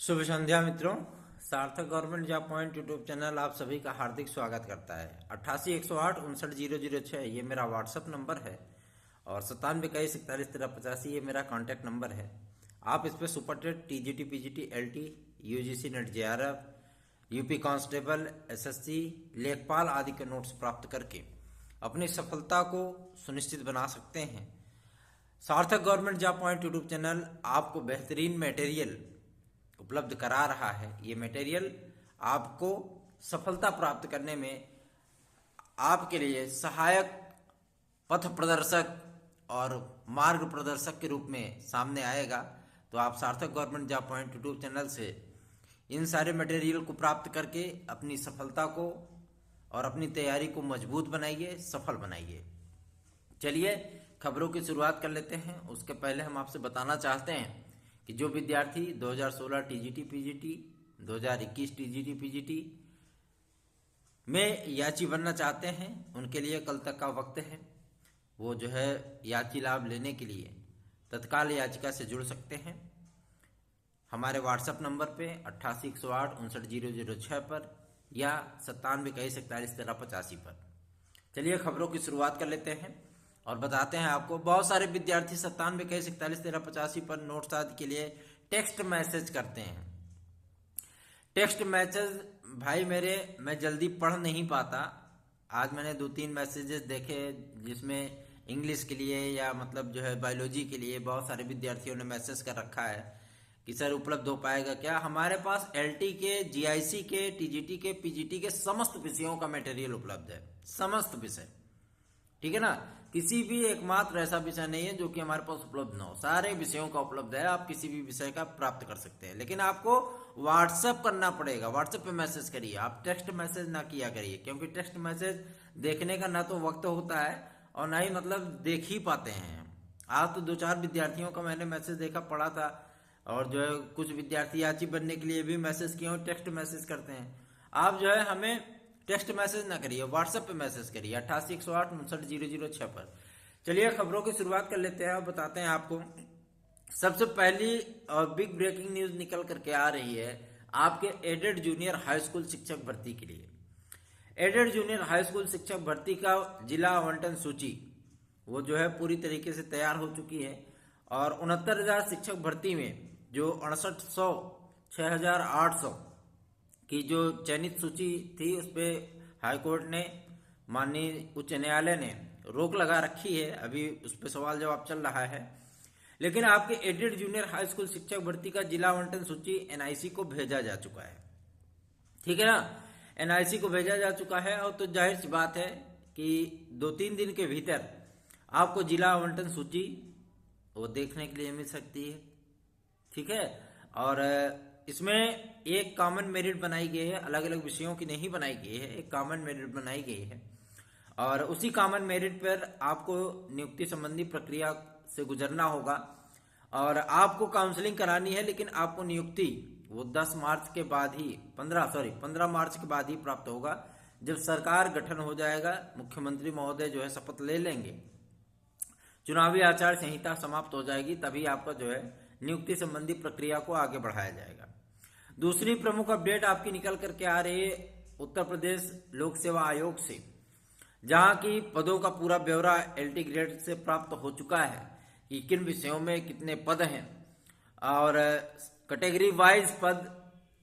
शुभ संध्या मित्रों। सार्थक government job point YouTube channel आप सभी का हार्दिक स्वागत करता है। 88 108 59 006 ये मेरा व्हाट्सअप नंबर है और 97 21 41 13 85 ये मेरा कॉन्टैक्ट नंबर है। आप इस पर super TET, TGT, PGT, LT, UGC NET, JRF, UP constable, SSC, लेखपाल आदि के नोट्स प्राप्त करके अपनी सफलता को सुनिश्चित बना सकते हैं। सार्थक government job point YouTube channel आपको बेहतरीन मटेरियल उपलब्ध करा रहा है। ये मटेरियल आपको सफलता प्राप्त करने में आपके लिए सहायक, पथ प्रदर्शक और मार्ग प्रदर्शक के रूप में सामने आएगा। तो आप सार्थक government job point YouTube channel से इन सारे मटेरियल को प्राप्त करके अपनी सफलता को और अपनी तैयारी को मजबूत बनाइए, सफल बनाइए। चलिए खबरों की शुरुआत कर लेते हैं। उसके पहले हम आपसे बताना चाहते हैं कि जो विद्यार्थी 2016 टीजीटी पीजीटी, 2021 टीजीटी पीजीटी में याची बनना चाहते हैं उनके लिए कल तक का वक्त है। वो जो है याची लाभ लेने के लिए तत्काल याचिका से जुड़ सकते हैं हमारे व्हाट्सएप नंबर पे 88 108 59 006 पर या 97 21 41 13 85 पर। चलिए खबरों की शुरुआत कर लेते हैं और बताते हैं आपको। बहुत सारे विद्यार्थी 97 21 41 13 85 पर नोट्स आदि के लिए टेक्स्ट मैसेज करते हैं। टेक्स्ट मैसेज भाई मेरे मैं जल्दी पढ़ नहीं पाता। आज मैंने 2-3 मैसेजेस देखे जिसमें इंग्लिश के लिए या मतलब जो है बायोलॉजी के लिए बहुत सारे विद्यार्थियों ने मैसेज कर रखा है कि सर उपलब्ध हो पाएगा क्या। हमारे पास एलटी के, जीआईसी के, टीजीटी के, पीजीटी के समस्त विषयों का मटेरियल उपलब्ध है। समस्त विषय, ठीक है ना। किसी भी एकमात्र ऐसा विषय नहीं है जो कि हमारे पास उपलब्ध ना हो। सारे विषयों का उपलब्ध है। आप किसी भी विषय का प्राप्त कर सकते हैं, लेकिन आपको व्हाट्सएप करना पड़ेगा। व्हाट्सएप पे मैसेज करिए, आप टेक्स्ट मैसेज ना किया करिए, क्योंकि टेक्स्ट मैसेज देखने का ना तो वक्त होता है और ना ही मतलब देख ही पाते हैं। आज तो 2-4 विद्यार्थियों का मैंने मैसेज देखा, पढ़ा था, और जो है कुछ विद्यार्थी याची बनने के लिए भी मैसेज किए और टेक्स्ट मैसेज करते हैं। आप जो है हमें टेक्स्ट मैसेज ना करिए, व्हाट्सएप पे मैसेज करिए 88 108 59 006 पर। चलिए खबरों की शुरुआत कर लेते हैं और बताते हैं आपको। सबसे पहली और बिग ब्रेकिंग न्यूज निकल करके आ रही है आपके एडेड जूनियर हाई स्कूल शिक्षक भर्ती के लिए। एडेड जूनियर हाई स्कूल शिक्षक भर्ती का जिला आवंटन सूची वो जो है पूरी तरीके से तैयार हो चुकी है और 69,000 शिक्षक भर्ती में जो 6800 6800 की जो चयनित सूची थी उस पर हाईकोर्ट ने, माननीय उच्च न्यायालय ने रोक लगा रखी है। अभी उस पर सवाल जवाब चल रहा है। लेकिन आपके एडेड जूनियर हाई स्कूल शिक्षक भर्ती का जिला आवंटन सूची एनआईसी को भेजा जा चुका है, ठीक है ना। एनआईसी को भेजा जा चुका है और तो जाहिर सी बात है कि 2-3 दिन के भीतर आपको जिला आवंटन सूची वो देखने के लिए मिल सकती है, ठीक है। और इसमें एक कॉमन मेरिट बनाई गई है, अलग अलग विषयों की नहीं बनाई गई है, एक कॉमन मेरिट बनाई गई है और उसी कॉमन मेरिट पर आपको नियुक्ति संबंधी प्रक्रिया से गुजरना होगा और आपको काउंसलिंग करानी है। लेकिन आपको नियुक्ति वो 10 मार्च के बाद ही 15 मार्च के बाद ही प्राप्त होगा। जब सरकार गठन हो जाएगा, मुख्यमंत्री महोदय जो है शपथ ले लेंगे, चुनावी आचार संहिता समाप्त हो जाएगी, तभी आपका जो है नियुक्ति संबंधी प्रक्रिया को आगे बढ़ाया जाएगा। दूसरी प्रमुख अपडेट आपकी निकल करके आ रही है उत्तर प्रदेश लोक सेवा आयोग से, जहां की पदों का पूरा ब्यौरा एलटी ग्रेड से प्राप्त हो चुका है कि किन विषयों में कितने पद हैं और कैटेगरी वाइज पद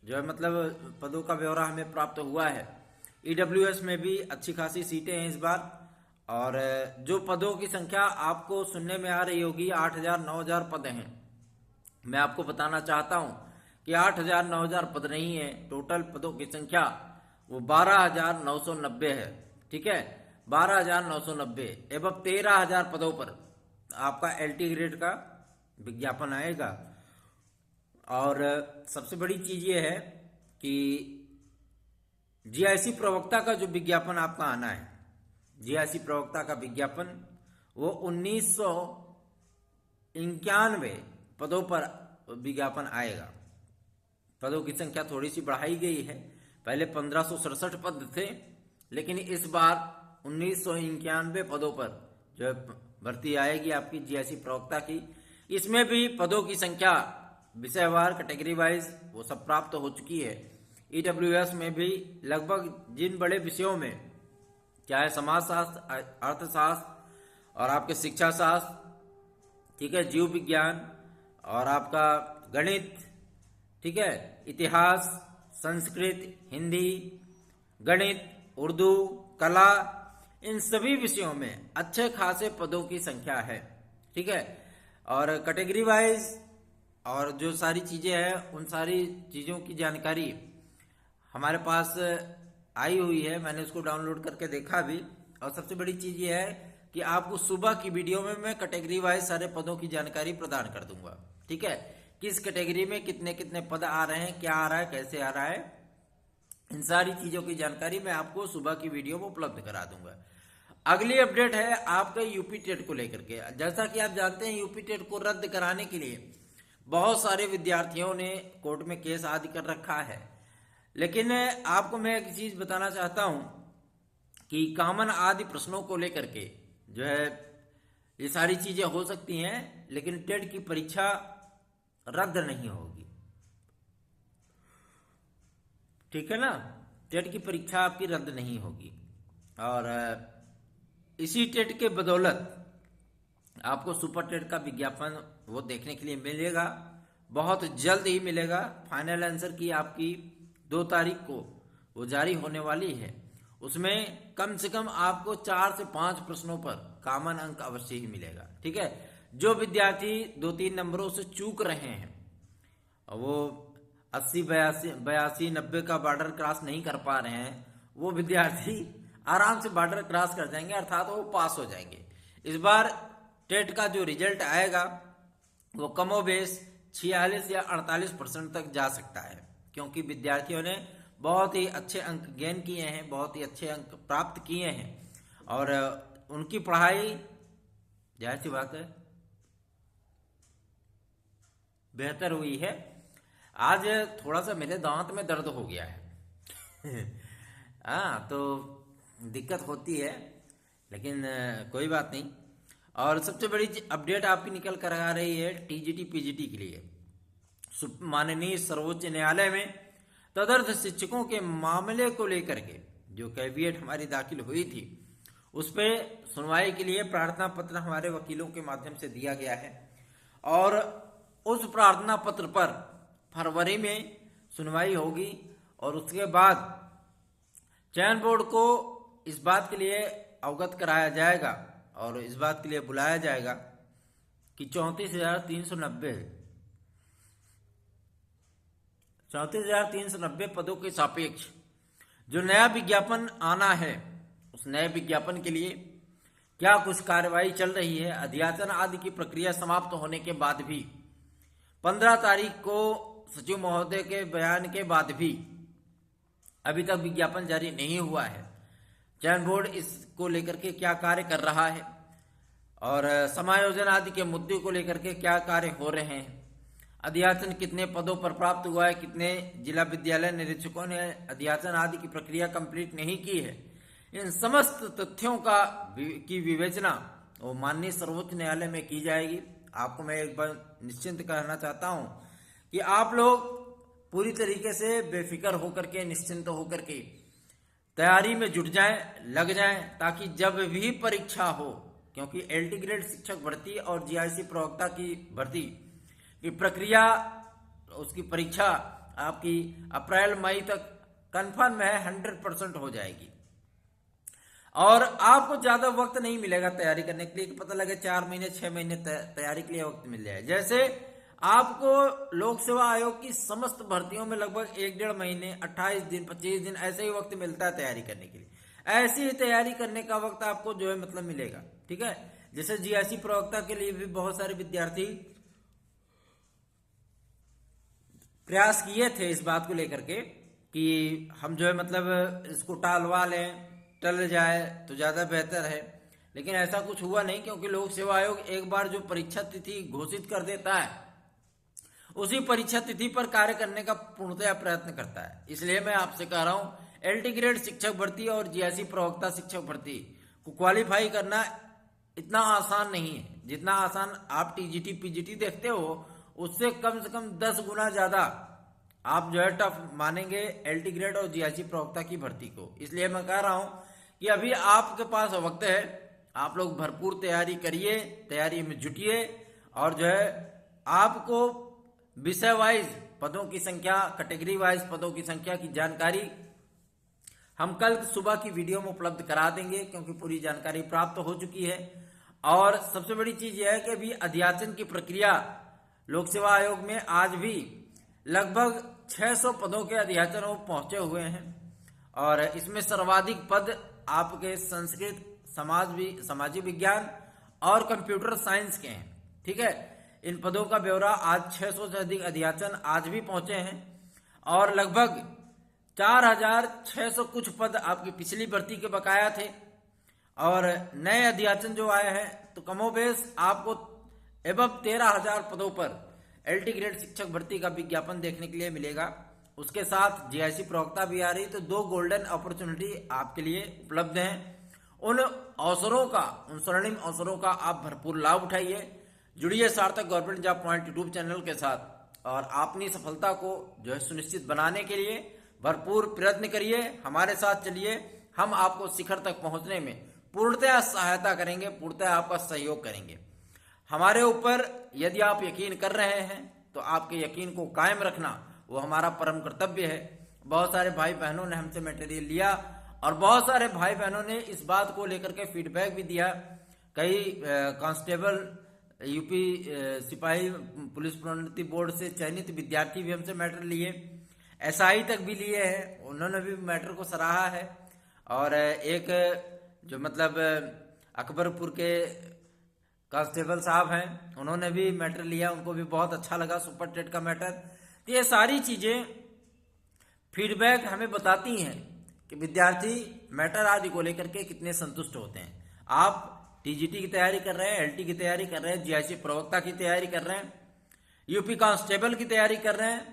जो है मतलब पदों का ब्यौरा हमें प्राप्त हुआ है। ईडब्ल्यूएस में भी अच्छी खासी सीटें हैं इस बार और जो पदों की संख्या आपको सुनने में आ रही होगी 8,000 9,000 पद हैं। मैं आपको बताना चाहता हूं कि 8,000 9,000 पद नहीं है, टोटल पदों की संख्या वो 12,990 है, ठीक है। 12,990 एवं 13,000 पदों पर आपका एलटी ग्रेड का विज्ञापन आएगा। और सबसे बड़ी चीज ये है कि जीआईसी प्रवक्ता का जो विज्ञापन आपका आना है, जीआईसी प्रवक्ता का विज्ञापन वो 1991 पदों पर विज्ञापन आएगा। पदों की संख्या थोड़ी सी बढ़ाई गई है, पहले 1567 पद थे, लेकिन इस बार 1991 पदों पर जो भर्ती आएगी आपकी जीआईसी प्रवक्ता की। इसमें भी पदों की संख्या विषयवार कैटेगरी वाइज वो सब प्राप्त हो चुकी है। ईडब्ल्यूएस में भी लगभग जिन बड़े विषयों में, चाहे समाजशास्त्र, अर्थशास्त्र और आपके शिक्षा शास्त्र, ठीक है, जीव विज्ञान और आपका गणित, ठीक है, इतिहास, संस्कृत, हिंदी, गणित, उर्दू, कला, इन सभी विषयों में अच्छे खासे पदों की संख्या है, ठीक है। और कैटेगरी वाइज और जो सारी चीजें हैं उन सारी चीजों की जानकारी हमारे पास आई हुई है, मैंने उसको डाउनलोड करके देखा भी। और सबसे बड़ी चीज ये है कि आपको सुबह की वीडियो में मैं कैटेगरी वाइज सारे पदों की जानकारी प्रदान कर दूंगा, ठीक है। किस कैटेगरी में कितने कितने पद आ रहे हैं, क्या आ रहा है, कैसे आ रहा है, इन सारी चीजों की जानकारी मैं आपको सुबह की वीडियो में उपलब्ध करा दूंगा। अगली अपडेट है आपके यूपी टेट को लेकर के। जैसा कि आप जानते हैं यूपी टेट को रद्द कराने के लिए बहुत सारे विद्यार्थियों ने कोर्ट में केस आदि कर रखा है, लेकिन आपको मैं एक चीज बताना चाहता हूं कि कॉमन आदि प्रश्नों को लेकर के जो है ये सारी चीजें हो सकती हैं, लेकिन टेट की परीक्षा रद्द नहीं होगी, ठीक है ना। टेट की परीक्षा आपकी रद्द नहीं होगी और इसी टेट के बदौलत आपको सुपर टेट का विज्ञापन वो देखने के लिए मिलेगा, बहुत जल्द ही मिलेगा। फाइनल आंसर की आपकी 2 तारीख को वो जारी होने वाली है। उसमें कम से कम आपको 4 से 5 प्रश्नों पर कॉमन अंक अवश्य ही मिलेगा, ठीक है। जो विद्यार्थी 2-3 नंबरों से चूक रहे हैं, वो 80, 82, 90 का बॉर्डर क्रॉस नहीं कर पा रहे हैं, वो विद्यार्थी आराम से बॉर्डर क्रॉस कर जाएंगे, अर्थात वो पास हो जाएंगे। इस बार टेट का जो रिजल्ट आएगा वो कमोबेश 46 या 48% तक जा सकता है, क्योंकि विद्यार्थियों ने बहुत ही अच्छे अंक गेन किए हैं, बहुत ही अच्छे अंक प्राप्त किए हैं और उनकी पढ़ाई जाहिर सी बात है बेहतर हुई है। आज थोड़ा सा मेरे दांत में दर्द हो गया है हाँ, तो दिक्कत होती है, लेकिन कोई बात नहीं। और सबसे बड़ी अपडेट आपकी निकल कर आ रही है टीजीटी पीजीटी के लिए। माननीय सर्वोच्च न्यायालय में तदर्थ शिक्षकों के मामले को लेकर के जो कैविएट हमारी दाखिल हुई थी, उस पर सुनवाई के लिए प्रार्थना पत्र हमारे वकीलों के माध्यम से दिया गया है और उस प्रार्थना पत्र पर फरवरी में सुनवाई होगी और उसके बाद चयन बोर्ड को इस बात के लिए अवगत कराया जाएगा और इस बात के लिए बुलाया जाएगा कि 34,390 पदों के सापेक्ष जो नया विज्ञापन आना है, उस नए विज्ञापन के लिए क्या कुछ कार्रवाई चल रही है। अध्यासन आदि की प्रक्रिया समाप्त होने के बाद भी 15 तारीख को सचिव महोदय के बयान के बाद भी अभी तक विज्ञापन जारी नहीं हुआ है। चयन बोर्ड इसको लेकर के क्या कार्य कर रहा है और समायोजन आदि के मुद्दे को लेकर के क्या कार्य हो रहे हैं, अध्यासन कितने पदों पर प्राप्त हुआ है, कितने जिला विद्यालय निरीक्षकों ने अध्यासन आदि की प्रक्रिया कंप्लीट नहीं की है, इन समस्त तथ्यों की विवेचना वो माननीय सर्वोच्च न्यायालय में की जाएगी। आपको मैं एक बार निश्चिंत कहना चाहता हूं कि आप लोग पूरी तरीके से बेफिक्र होकर के, निश्चिंत होकर के तैयारी में जुट जाएं, लग जाएं, ताकि जब भी परीक्षा हो, क्योंकि एलटी ग्रेड शिक्षक भर्ती और जीआईसी प्रवक्ता की भर्ती की प्रक्रिया, उसकी परीक्षा आपकी अप्रैल मई तक कंफर्म है 100% हो जाएगी और आपको ज्यादा वक्त नहीं मिलेगा तैयारी करने के लिए। पता लगे 4 महीने 6 महीने तैयारी के लिए वक्त मिल जाए। जैसे आपको लोक सेवा आयोग की समस्त भर्तियों में लगभग 1-1.5 महीने, 28 दिन, 25 दिन ऐसे ही वक्त मिलता है तैयारी करने के लिए। ऐसी ही तैयारी करने का वक्त आपको जो है मतलब मिलेगा, ठीक है। जैसे जीआईसी प्रवक्ता के लिए भी बहुत सारे विद्यार्थी प्रयास किए थे इस बात को लेकर के कि हम जो है मतलब इसको टालवा लें, टल जाए तो ज्यादा बेहतर है, लेकिन ऐसा कुछ हुआ नहीं, क्योंकि लोक सेवा आयोग एक बार जो परीक्षा तिथि घोषित कर देता है उसी परीक्षा तिथि पर कार्य करने का पूर्णतया प्रयत्न करता है। इसलिए मैं आपसे कह रहा हूं एलटी ग्रेड शिक्षक भर्ती और जीआईसी प्रवक्ता शिक्षक भर्ती को क्वालिफाई करना इतना आसान नहीं है। जितना आसान आप टीजीटी पीजीटी देखते हो उससे कम से कम 10 गुना ज्यादा आप जो है टफ मानेंगे एलटी ग्रेड और जीआईसी प्रवक्ता की भर्ती को। इसलिए मैं कह रहा हूं कि अभी आपके पास वक्त है, आप लोग भरपूर तैयारी करिए, तैयारी में जुटिए और जो है आपको विषय वाइज पदों की संख्या, कैटेगरी वाइज पदों की संख्या की जानकारी हम कल सुबह की वीडियो में उपलब्ध करा देंगे, क्योंकि पूरी जानकारी प्राप्त हो चुकी है। और सबसे बड़ी चीज यह है कि अभी अध्याचन की प्रक्रिया लोक सेवा आयोग में आज भी लगभग 600 पदों के अध्याचन वो पहुंचे हुए हैं और इसमें सर्वाधिक पद आपके संस्कृत, सामाजिक विज्ञान और कंप्यूटर साइंस के हैं। ठीक है, इन पदों का ब्यौरा आज 600 से अधिक अध्याचन आज भी पहुंचे हैं और लगभग 4600 कुछ पद आपकी पिछली भर्ती के बकाया थे और नए अध्याचन जो आए हैं तो कमोबेश आपको एवं 13,000 पदों पर एलटी ग्रेड शिक्षक भर्ती का विज्ञापन देखने के लिए मिलेगा। उसके साथ जीआईसी प्रवक्ता भी आ रही, तो 2 गोल्डन अपॉर्चुनिटी आपके लिए उपलब्ध हैं। उन अवसरों का, उन स्वर्णिम अवसरों का आप भरपूर लाभ उठाइए। जुड़िए सार्थक government job point YouTube channel के साथ और अपनी सफलता को जो है सुनिश्चित बनाने के लिए भरपूर प्रयत्न करिए, हमारे साथ चलिए। हम आपको शिखर तक पहुंचने में पूर्णतः सहायता करेंगे, पूर्णतः आपका सहयोग करेंगे। हमारे ऊपर यदि आप यकीन कर रहे हैं तो आपके यकीन को कायम रखना वो हमारा परम कर्तव्य है। बहुत सारे भाई बहनों ने हमसे मटेरियल लिया और बहुत सारे भाई बहनों ने इस बात को लेकर के फीडबैक भी दिया। कई कांस्टेबल, यूपी सिपाही पुलिस प्रोन्नति बोर्ड से चयनित विद्यार्थी भी हमसे मैटर लिए, एसआई तक भी लिए हैं, उन्होंने भी मैटर को सराहा है। और एक जो मतलब अकबरपुर के कांस्टेबल साहब हैं, उन्होंने भी मैटर लिया, उनको भी बहुत अच्छा लगा सुपर टेट का मैटर। तो ये सारी चीजें फीडबैक हमें बताती हैं कि विद्यार्थी मैटर आदि को लेकर के कितने संतुष्ट होते हैं। आप टीजीटी की तैयारी कर रहे हैं, एलटी की तैयारी कर रहे हैं, जीआईसी प्रवक्ता की तैयारी कर रहे हैं, यूपी कांस्टेबल की तैयारी कर रहे हैं,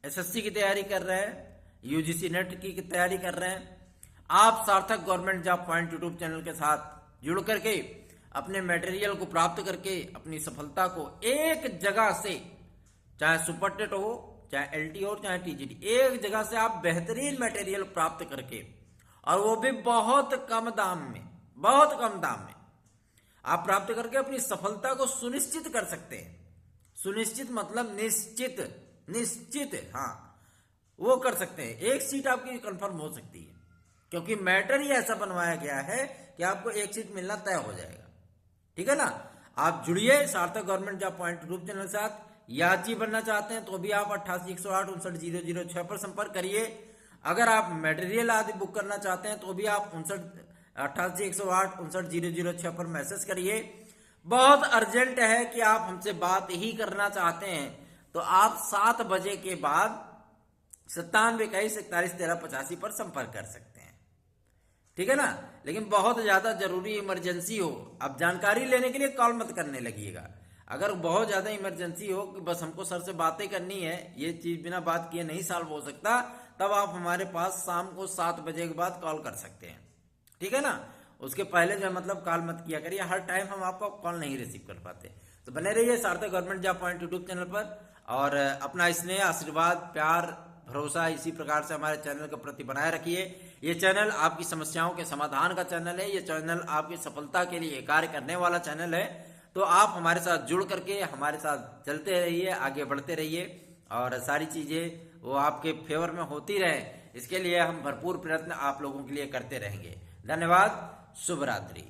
एसएससी की तैयारी कर रहे हैं, यूजीसी नेट की तैयारी कर रहे हैं, आप सार्थक government job point YouTube channel के साथ जुड़ करके अपने मटेरियल को प्राप्त करके अपनी सफलता को एक जगह से, चाहे सुपर टेट हो, चाहे एलटी हो, चाहे टीजीटी, एक जगह से आप बेहतरीन मटेरियल प्राप्त करके, और वो भी बहुत कम दाम में, बहुत कम दाम में आप प्राप्त करके अपनी सफलता को सुनिश्चित कर सकते हैं। सुनिश्चित मतलब निश्चित, निश्चित, हाँ वो कर सकते हैं। एक सीट आपकी कंफर्म हो सकती है, क्योंकि मैटर ही ऐसा बनवाया गया है कि आपको एक सीट मिलना तय हो जाएगा। ठीक है ना। आप जुड़िए सार्थक government job point YouTube channel के साथ। याची बनना चाहते हैं तो भी आप 88-108-59-006 पर संपर्क करिए। अगर आप मटेरियल आदि बुक करना चाहते हैं तो भी आप 88-108-59-006 पर मैसेज करिए। बहुत अर्जेंट है कि आप हमसे बात ही करना चाहते हैं तो आप 7 बजे के बाद 97-21-41-13-85 पर संपर्क कर सकते हैं। ठीक है ना। लेकिन बहुत ज्यादा जरूरी इमरजेंसी हो, अब जानकारी लेने के लिए कॉल मत करने लगिएगा। अगर बहुत ज्यादा इमरजेंसी हो कि बस हमको सर से बातें करनी है, ये चीज बिना बात किए नहीं सॉल्व हो सकता, तब आप हमारे पास शाम को 7 बजे के बाद कॉल कर सकते हैं। ठीक है ना। उसके पहले जो मतलब कॉल मत किया करिए, हर टाइम हम आपका कॉल नहीं रिसीव कर पाते। तो बने रहिए सार्थक government job point YouTube channel पर और अपना स्नेह, आशीर्वाद, प्यार, भरोसा इसी प्रकार से हमारे चैनल के प्रति बनाए रखिए। ये चैनल आपकी समस्याओं के समाधान का चैनल है, ये चैनल आपकी सफलता के लिए कार्य करने वाला चैनल है। तो आप हमारे साथ जुड़ करके हमारे साथ चलते रहिए, आगे बढ़ते रहिए और सारी चीजें वो आपके फेवर में होती रहे, इसके लिए हम भरपूर प्रयत्न आप लोगों के लिए करते रहेंगे। धन्यवाद। शुभ रात्रि।